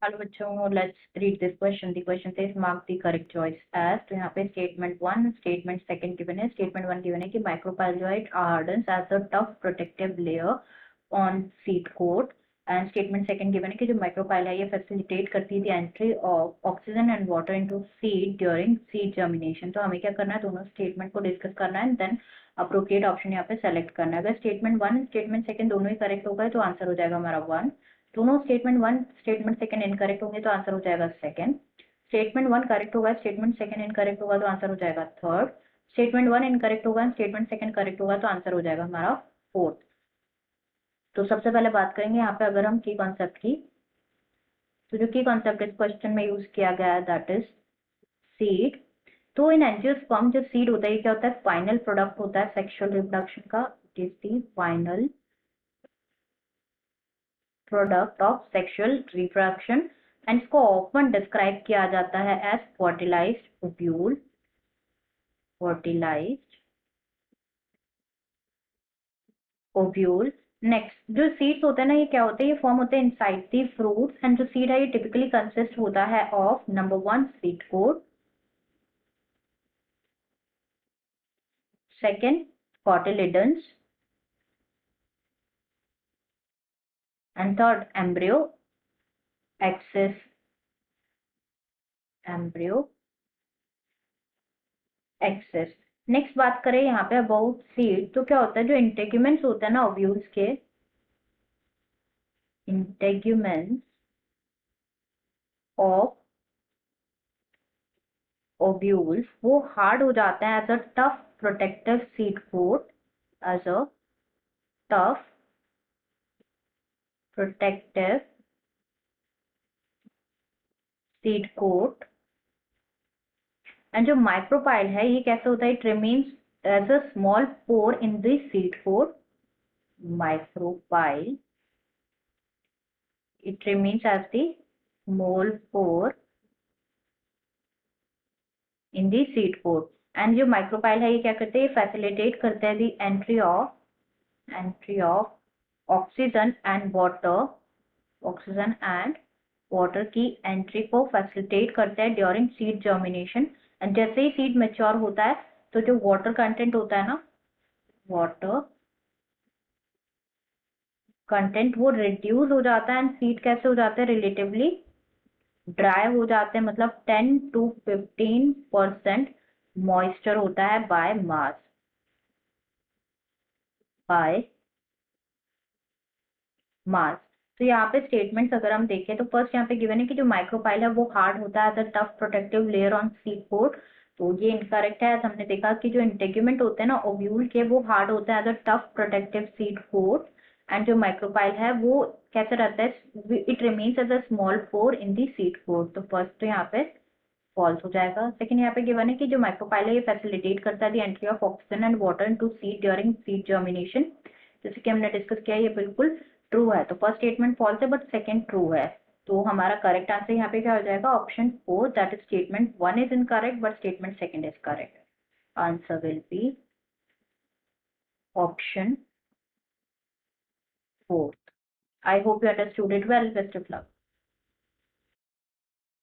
Hello बच्चों, let's read this question. The question says mark the correct choice as. तो यहाँ पे statement one, statement second given है। Statement one given है कि micropyloid hardens as a tough protective layer on seed coat. And statement second given है कि जो micropyle है ये फैसिलिटेट करती है the entry of oxygen and water into seed during seed germination. तो हमें क्या करना है, दोनों स्टेटमेंट को डिस्कस करना है एंड देन अप्रोप्रिएट ऑप्शन यहाँ पे सेलेक्ट करना है। अगर स्टेटमेंट वन स्टेटमेंट सेकंड दोनों ही करेक्ट होगा तो आंसर हो जाएगा हमारा वन। दोनों statement one statement second incorrect होंगे तो आंसर हो जाएगा सेकंड। स्टेटमेंट वन करेक्ट होगा, स्टेटमेंट सेकंड इनकरेक्ट होगा तो आंसर हो जाएगा थर्ड। स्टेटमेंट वन इनकरेक्ट होगा, स्टेटमेंट सेकंड करेक्ट होगा तो आंसर हो जाएगा हमारा फोर्थ। तो सबसे पहले बात करेंगे यहाँ पे अगर हम की कॉन्सेप्ट की, तो जो की कॉन्सेप्ट इस क्वेश्चन में यूज किया गया है दैट इज सीड। तो इन एंजियोस्पर्म जो सीड होता है ये क्या होता है, फाइनल प्रोडक्ट होता है सेक्सुअल रिप्रोडक्शन का। It is the final product of sexual reproduction and इसको ऑफन डिस्क्राइब किया जाता है as fertilised ovule. Fertilised ovule. Next जो सीड्स होते हैं ना, ये क्या होते हैं, ये फॉर्म होते हैं इनसाइड द फ्रूट्स। एंड जो सीड है ये टिपिकली कंसिस्ट होता है of number one seed coat, second cotyledons and third embryo axis. Embryo axis. Next बात करें यहाँ पे अबाउट सीड, तो क्या होता है जो इंटेग्यूमेंट्स होते हैं ना ओव्यूल्स के, इंटेग्यूमेंट्स ऑफ ओव्यूल्स वो हार्ड हो जाते हैं as a tough protective seed coat, as a tough protective seed coat. And जो माइक्रोपाइल है ये कैसे होता है, it remains as a small pore in the seed coat. Micropyle it remains as the small pore in the seed pod। And जो micropyle है ये क्या करते हैं, फैसिलिटेट करते हैं the entry of oxygen and water, oxygen and water की एंट्री को फैसिलिटेट करते हैं ड्यूरिंग सीड जर्मिनेशन। एंड जैसे ही सीड मेच्योर होता है तो जो वाटर कंटेंट होता है ना, वाटर कंटेंट वो रिड्यूस हो जाता है एंड सीड कैसे हो जाते हैं, रिलेटिवली ड्राई हो जाते हैं। मतलब 10 to 15% मॉइस्चर होता है बाय मास, बाय मास। तो यहाँ पे स्टेटमेंट्स अगर हम देखें तो फर्स्ट यहाँ पे गिवन है कि जो माइक्रोपाइल है वो हार्ड होता है the tough protective layer on seed coat. तो ये इनकरेक्ट है। हमने देखा कि जो इंटेग्यूमेंट होते हैं ना ओव्यूल के वो हार्ड होता है the tough protective seed coat. And जो माइक्रोपाइल है वो कैसे रहता है, it remains as a small pore in the seed coat. तो फर्स्ट तो यहाँ पे फॉल्स हो जाएगा। सेकंड यहाँ पे गिवन है कि जो माइक्रोपाइल है ये फैसिलिटेट करता है the entry of oxygen and water into seed during seed germination. जैसे कि हमने डिस्कस किया ये बिल्कुल ट्रू है। तो फर्स्ट स्टेटमेंट फॉल्स है बट सेकंड ट्रू है। तो हमारा करेक्ट आंसर यहाँ पे क्या हो जाएगा, option four, that is statement one is incorrect but statement second is correct. Answer will be option fourth. I hope you understood it well. Best of luck.